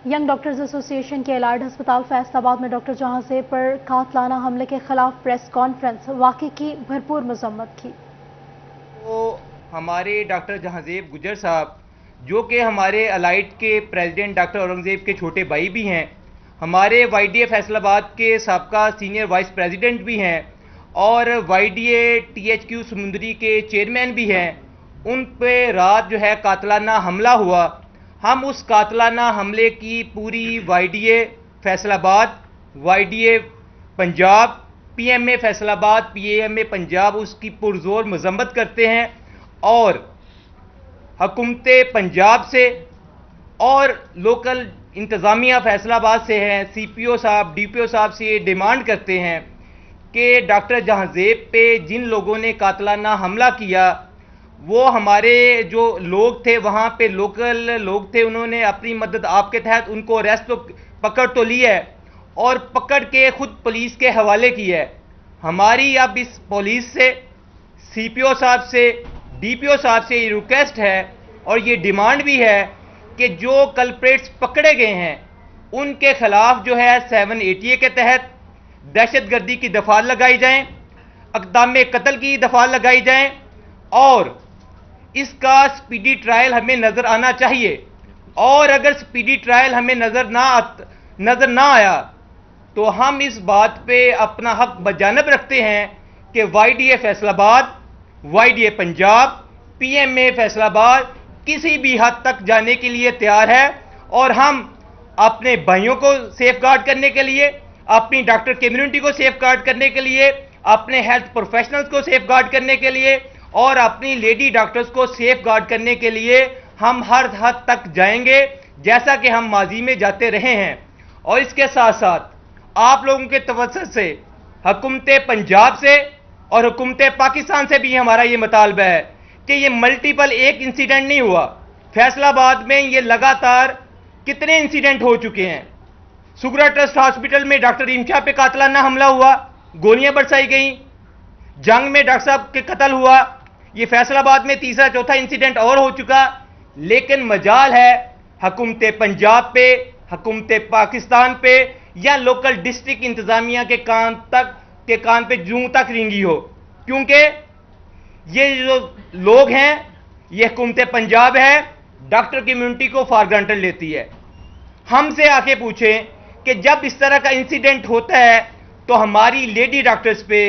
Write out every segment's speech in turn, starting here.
Young doctors ایسوسی ایشن کے الائڈ ہسپتال فیصلہ میں ڈاکٹر جہاں زیب پر قاتلانہ حملے کے خلاف پریس کانفرنس، واقعے کی بھرپور مذمت کی۔ تو ہمارے ڈاکٹر جہاں زیب گجر صاحب، جو کہ ہمارے الائڈ کے پریزیڈنٹ ڈاکٹر اورنگزیب کے چھوٹے بھائی بھی ہیں، ہمارے وائی ڈی اے فیصل آباد کے سابقہ سینئر وائس پریزیڈنٹ بھی ہیں اور Y D A T H Q Samundri کے چیئرمین بھی ہیں، ان پہ رات جو ہے قاتلانہ حملہ ہوا۔ ہم اس قاتلانہ حملے کی پوری Y D A Faisalabad, Y D A Punjab, P M A Faisalabad, P M اے پنجاب اس کی پرزور مذمت کرتے ہیں اور حکومت پنجاب سے اور لوکل انتظامیہ فیصل آباد سے ہیں، سی پی او صاحب، ڈی پی او صاحب سے یہ ڈیمانڈ کرتے ہیں کہ ڈاکٹر جہاں زیب پہ جن لوگوں نے قاتلانہ حملہ کیا، وہ ہمارے جو لوگ تھے وہاں پہ لوکل لوگ تھے، انہوں نے اپنی مدد آپ کے تحت ان کو ریسٹ پکڑ تو لی ہے اور پکڑ کے خود پولیس کے حوالے کی ہے۔ ہماری اب اس پولیس سے، سی پی او صاحب سے، ڈی پی او صاحب سے یہ ریکویسٹ ہے اور یہ ڈیمانڈ بھی ہے کہ جو کلپریٹس پکڑے گئے ہیں ان کے خلاف جو ہے 780 کے تحت دہشت گردی کی دفعہ لگائی جائیں، اقدام قتل کی دفعہ لگائی جائیں اور اس کا سپیڈی ٹرائل ہمیں نظر آنا چاہیے، اور اگر سپیڈی ٹرائل ہمیں نظر نہ آیا تو ہم اس بات پہ اپنا حق بجانب رکھتے ہیں کہ Y D A Faisalabad, Y D A Punjab, P M A Faisalabad کسی بھی حد تک جانے کے لیے تیار ہے اور ہم اپنے بھائیوں کو سیف گارڈ کرنے کے لیے، اپنی ڈاکٹر کمیونٹی کو سیف گارڈ کرنے کے لیے، اپنے ہیلتھ پروفیشنلز کو سیف گارڈ کرنے کے لیے اور اپنی لیڈی ڈاکٹرز کو سیف گارڈ کرنے کے لیے ہم ہر حد تک جائیں گے جیسا کہ ہم ماضی میں جاتے رہے ہیں۔ اور اس کے ساتھ ساتھ آپ لوگوں کے توسط سے حکومت پنجاب سے اور حکومت پاکستان سے بھی ہمارا یہ مطالبہ ہے کہ یہ ملٹیپل ایک انسیڈنٹ نہیں ہوا، فیصل آباد میں یہ لگاتار کتنے انسیڈنٹ ہو چکے ہیں۔ سگرا ٹرسٹ ہاسپٹل میں ڈاکٹر انشا پہ قاتلانہ حملہ ہوا، گولیاں برسائی گئیں، جنگ میں ڈاکٹر صاحب کے قتل ہوا، یہ فیصل آباد میں تیسرا چوتھا انسیڈنٹ اور ہو چکا، لیکن مجال ہے حکومت پنجاب پہ، حکومت پاکستان پہ یا لوکل ڈسٹرکٹ انتظامیہ کے کان پہ جوں تک رینگی ہو، کیونکہ یہ جو لوگ ہیں، یہ حکومت پنجاب ہے، ڈاکٹر کمیونٹی کو فار گرانٹڈ لیتی ہے۔ ہم سے آ کے پوچھیں کہ جب اس طرح کا انسیڈنٹ ہوتا ہے تو ہماری لیڈی ڈاکٹرز پہ،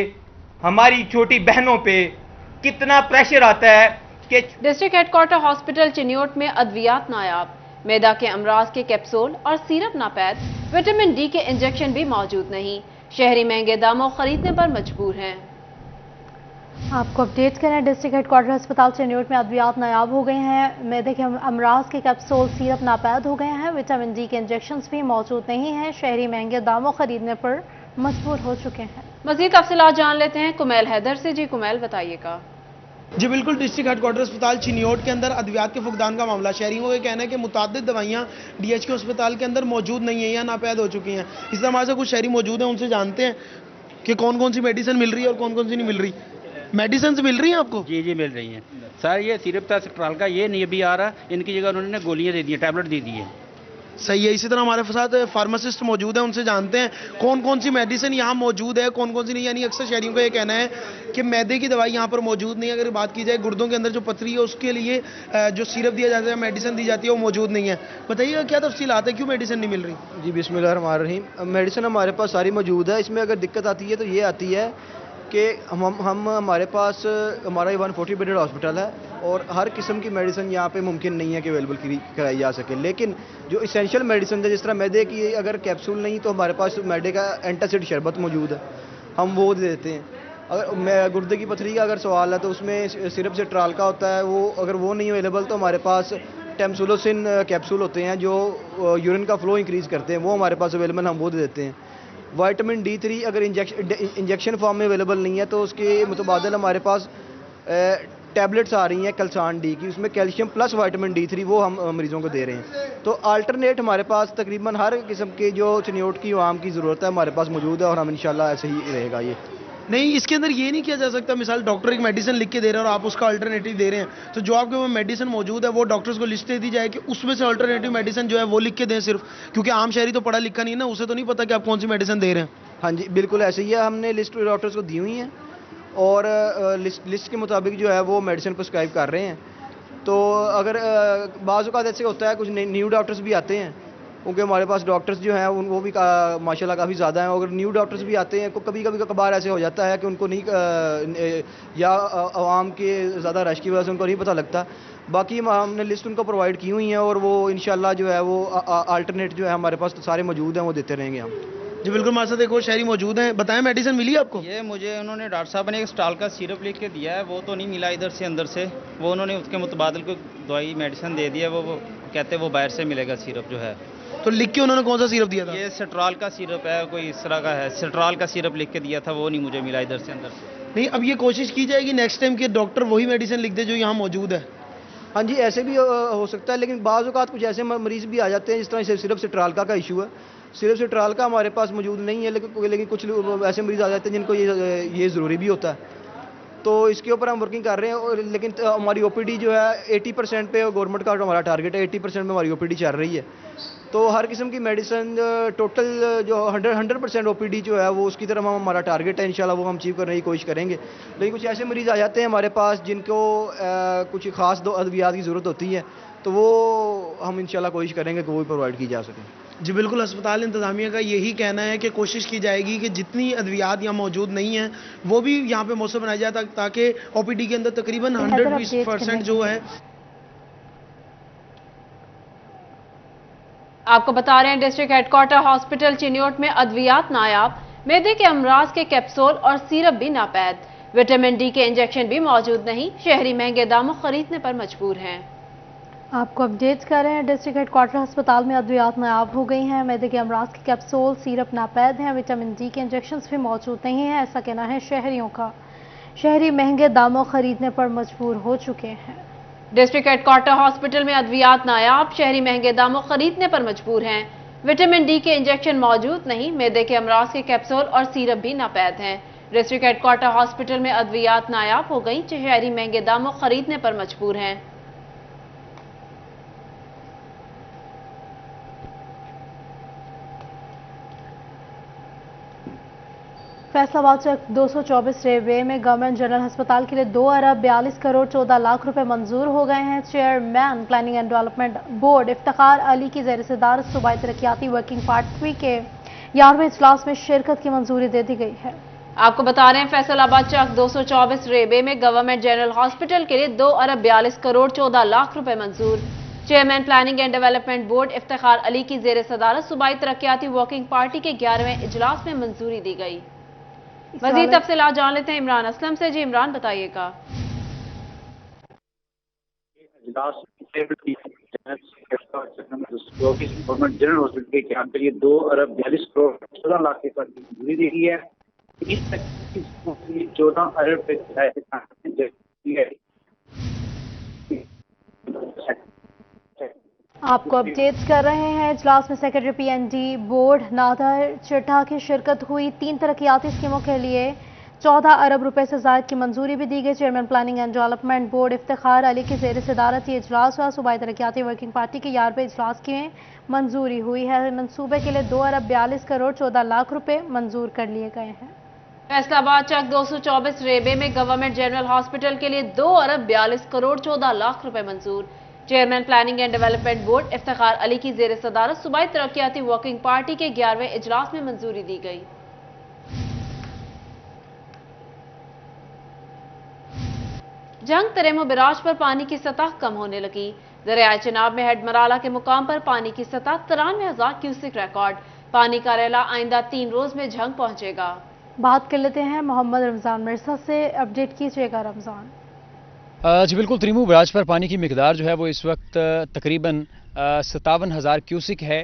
ہماری چھوٹی بہنوں پہ کتنا پریشر آتا ہے کہ district head quarter hospital Chiniot میں ادویات نایاب، میدا کے امراض کے کیپسول اور سیرپ ناپید، وٹامن ڈی کے انجیکشن بھی موجود نہیں، شہری مہنگے داموں خریدنے پر مجبور ہیں۔ آپ کو اپڈیٹ کریں، ڈسٹرکٹ ہیڈ کوارٹر ہسپتال چنیوٹ میں ادویات نایاب ہو گئے ہیں، میدے کے امراض کے کیپسول سیرپ ناپید ہو گئے ہیں، وٹامن ڈی کے انجیکشنز بھی موجود نہیں ہیں، شہری مہنگے داموں خریدنے پر مجبور ہو چکے ہیں۔ مزید تفصیلات جان لیتے ہیں کمیل حیدر سے۔ جی کمیل، بتائیے گا۔ جی بالکل، ڈسٹرکٹ ہیڈ کوارٹر اسپتال چنیوٹ کے اندر ادویات کے فقدان کا معاملہ، شہریوں کا کہنا ہے کہ متعدد دوائیاں ڈی ایچ کے اسپتال کے اندر موجود نہیں ہیں یا ناپید ہو چکی ہیں۔ اس طرح ہمارے سے کچھ شہری موجود ہیں، ان سے جانتے ہیں کہ کون کون سی میڈیسن مل رہی ہے اور کون کون سی نہیں مل رہی۔ میڈیسنز مل رہی ہیں آپ کو؟ جی مل رہی ہیں سر، یہ سیرپ تھا سٹرال کا، یہ نہیں ابھی آ رہا، ان کی جگہ انہوں نے گولیاں دے دی ہیں، ٹیبلٹ دے دی ہیں۔ صحیح ہے۔ اسی طرح ہمارے ساتھ فارماسسٹ موجود ہیں، ان سے جانتے ہیں کون کون سی میڈیسن یہاں موجود ہے، کون کون سی نہیں۔ یعنی اکثر شہریوں کا یہ کہنا ہے کہ میدے کی دوائی یہاں پر موجود نہیں ہے۔ اگر بات کی جائے گردوں کے اندر جو پتھری ہے اس کے لیے جو سیرپ دیا جاتا ہے، میڈیسن دی جاتی ہے، وہ موجود نہیں ہے۔ بتائیے گا کیا تفصیلات ہے، کیوں میڈیسن نہیں مل رہی؟ جی بسم اللہ الرحمن الرحیم، میڈیسن ہمارے پاس ساری موجود ہے۔ اس میں اگر دقت آتی ہے تو یہ آتی ہے کہ ہمارے پاس ہمارا 140 بیڈڈ ہاسپٹل ہے اور ہر قسم کی میڈیسن یہاں پہ ممکن نہیں ہے کہ اویلیبل کرائی جا سکے، لیکن جو اسینشیل میڈیسن ہے جس طرح میدے کی اگر کیپسول نہیں تو ہمارے پاس میدے کا اینٹاسڈ شربت موجود ہے، ہم وہ دے دیتے ہیں۔ اگر گردے کی پتھری کا اگر سوال ہے تو اس میں سرپ سے ٹرال کا ہوتا ہے، وہ اگر وہ نہیں اویلیبل تو ہمارے پاس ٹیمسولوسن کیپسول ہوتے ہیں جو یورین کا فلو انکریز کرتے ہیں، وہ ہمارے پاس اویلیبل، ہم وہ دے دیتے ہیں۔ وائٹامن D3 اگر انجیکشن فارم میں اویلیبل نہیں ہے تو اس کے متبادل ہمارے پاس ٹیبلٹس آ رہی ہیں کلسان ڈی کی، اس میں کیلشیم پلس وائٹامن D3 وہ ہم مریضوں کو دے رہے ہیں۔ تو آلٹرنیٹ ہمارے پاس تقریباً ہر قسم کے جو چنیوٹ کی عوام کی ضرورت ہے ہمارے پاس موجود ہے اور ہم انشاءاللہ ایسے ہی رہے گا یہ۔ نہیں اس کے اندر یہ نہیں کیا جا سکتا مثال ڈاکٹر ایک میڈیسن لکھ کے دے رہا ہے اور آپ اس کا الٹرنیٹیو دے رہے ہیں تو جو آپ کے وہ میڈیسن موجود ہے وہ ڈاکٹرز کو لسٹ دے دی جائے کہ اس میں سے الٹرنیٹیو میڈیسن جو ہے وہ لکھ کے دیں صرف کیونکہ عام شہری تو پڑھا لکھا نہیں ہے نا اسے تو نہیں پتا کہ آپ کون سی میڈیسن دے رہے ہیں. ہاں جی بالکل ایسے ہی ہے, ہم نے لسٹ ڈاکٹرز کو دی ہوئی ہیں اور لسٹ کے مطابق جو ہے وہ میڈیسن پرسکرائب کر رہے ہیں. تو اگر بعض اوقات ایسے ہوتا ہے کچھ نیو ڈاکٹرز بھی آتے ہیں کیونکہ ہمارے پاس ڈاکٹرز جو ہیں وہ بھی ماشاء اللہ کافی زیادہ ہیں. اگر نیو ڈاکٹرز بھی آتے ہیں کبھی کبھار ایسے ہو جاتا ہے کہ ان کو نہیں یا عوام کے زیادہ رش کی وجہ سے ان کو نہیں پتہ لگتا. باقی ہم نے لسٹ ان کو پرووائڈ کی ہوئی ہیں اور وہ انشاءاللہ جو ہے وہ آلٹرنیٹ جو ہے ہمارے پاس سارے موجود ہیں وہ دیتے رہیں گے ہم. جی بالکل ہمارے ساتھ ایک اور شہری موجود ہیں, بتائیں میڈیسن ملی آپ کو؟ یہ مجھے انہوں نے ڈاکٹر صاحب نے ایک اسٹال کا سیرپ لکھ کے دیا ہے, وہ تو نہیں ملا ادھر سے اندر سے, وہ انہوں نے اس کے متبادل کو دوائی میڈیسن دے دی ہے, وہ کہتے ہیں وہ باہر سے ملے گا سیرپ جو ہے. تو لکھ کے انہوں نے کون سا سیرپ دیا تھا؟ یہ سٹرال کا سیرپ ہے, کوئی اس طرح کا ہے, سٹرال کا سیرپ لکھ کے دیا تھا, وہ نہیں مجھے ملا ادھر سے اندر سے. نہیں اب یہ کوشش کی جائے گی نیکسٹ ٹائم کہ ڈاکٹر وہی میڈیسن لکھ دے جو یہاں موجود ہے. ہاں جی ایسے بھی ہو سکتا ہے, لیکن بعض اوقات کچھ ایسے مریض بھی آ جاتے ہیں جس طرح صرف سٹرال کا ایشو ہے. صرف سٹرال کا ہمارے پاس موجود نہیں ہے, لیکن کچھ ایسے مریض آ جاتے ہیں جن کو یہ ضروری بھی ہوتا ہے. تو اس کے اوپر ہم ورکنگ کر رہے ہیں لیکن ہماری او پی ڈی جو ہے 80% پہ گورنمنٹ کا ہمارا ٹارگیٹ ہے, 80% میں ہماری او پی ڈی چل رہی ہے. تو ہر قسم کی میڈیسن ٹوٹل جو 100% او پی ڈی جو ہے وہ اس کی طرف ہمارا ٹارگیٹ ہے, انشاءاللہ وہ ہم اچیو کرنے کی کوشش کریں گے. لیکن کچھ ایسے مریض آ جاتے ہیں ہمارے پاس جن کو کچھ خاص ادویات کی ضرورت ہوتی ہے, تو وہ ہم انشاءاللہ کوشش کریں گے کہ وہ بھی پرووائڈ کی جا سکیں. جی بالکل ہسپتال انتظامیہ کا یہی کہنا ہے کہ کوشش کی جائے گی کہ جتنی ادویات یہاں موجود نہیں ہیں وہ بھی یہاں پہ موثر بنایا جائے تاکہ او پی ڈی کے اندر تقریباً 120% جو ہے. آپ کو بتا رہے ہیں district head quarter hospital Chiniot میں ادویات نایاب, معدے کے امراض کے کیپسول اور سیرپ بھی ناپید, وٹامن ڈی کے انجیکشن بھی موجود نہیں, شہری مہنگے داموں خریدنے پر مجبور ہیں. آپ کو اپڈیٹ کر رہے ہیں ڈسٹرکٹ ہیڈ کوارٹر ہسپتال میں ادویات نایاب ہو گئی ہیں, معدے کے امراض کے کیپسول سیرپ ناپید ہیں, وٹامن ڈی کے انجیکشنز بھی موجود نہیں ہیں, ایسا کہنا ہے شہریوں کا. شہری مہنگے داموں خریدنے پر مجبور ہو چکے ہیں. ڈسٹرکٹ ہیڈ کوارٹر ہاسپٹل میں ادویات نایاب, شہری مہنگے داموں خریدنے پر مجبور ہیں, وٹامن ڈی کے انجیکشن موجود نہیں, معدے کے امراض کے کیپسول اور سیرپ بھی ناپید ہیں. ڈسٹرکٹ ہیڈ کوارٹر ہاسپٹل میں ادویات نایاب ہو گئیں, شہری مہنگے داموں خریدنے پر مجبور ہیں. فیصل آباد چک 224 ریوے میں گورنمنٹ جنرل ہسپتال کے لیے 2 ارب 42 کروڑ 14 لاکھ روپے منظور ہو گئے ہیں. Chairman planning and development board Iftikhar Ali کی زیر صدارت صوبائی ترقیاتی ورکنگ پارٹی کے 11ویں اجلاس میں شرکت کی منظوری دے دی گئی ہے. آپ کو بتا رہے ہیں فیصل آباد چک 224 ریوے میں گورنمنٹ جنرل ہاسپٹل کے لیے 2 ارب 42 کروڑ 14 لاکھ روپے منظور. Chairman planning and development board Iftikhar Ali کی زیر صدارت صوبائی ترقیاتی ورکنگ پارٹی کے 11ویں اجلاس میں منظوری دی گئی. مزید تفصیلات جان لیتے ہیں عمران اسلم سے. جی عمران بتائیے گا. گورنمنٹ جنرل ہاسپٹل کے قیام کے لیے 2 ارب 42 کروڑ 14 لاکھ روپے کی منظوری دی گئی ہے. اس تک 14 ارب آپ کو اپڈیٹ کر رہے ہیں. اجلاس میں secretary P N D board Nadir Chattha کی شرکت ہوئی. 3 ترقیاتی اسکیموں کے لیے 14 ارب روپے سے زائد کی منظوری بھی دی گئی. Chairman planning and development board Iftikhar Ali کی زیر صدارت یہ اجلاس ہوا. صوبائی ترقیاتی ورکنگ پارٹی کے 11ویں اجلاس کی منظوری ہوئی ہے. منصوبے کے لیے 2 ارب 42 کروڑ 14 لاکھ روپے منظور کر لیے گئے ہیں. فیصل آباد چک 224 ریوے میں گورنمنٹ جنرل ہاسپٹل کے لیے 2 ارب 42 کروڑ 14 لاکھ روپے منظور. Chairman planning and development board Iftikhar Ali کی زیر صدارت صوبائی ترقیاتی ورکنگ پارٹی کے 11ویں اجلاس میں منظوری دی گئی. جنگ تریم و براج پر پانی کی سطح کم ہونے لگی. دریائے چناب میں ہیڈ مرالہ کے مقام پر پانی کی سطح 93,000 کیوسک ریکارڈ. پانی کا ریلا آئندہ 3 روز میں جھنگ پہنچے گا. بات کر لیتے ہیں محمد رمضان مرزا سے. اپڈیٹ کیجیے گا رمضان. جی بالکل, تریمو براج پر پانی کی مقدار جو ہے وہ اس وقت تقریباً 57,000 کیوسک ہے.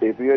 DPO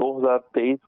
2023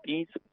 30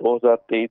2023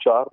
4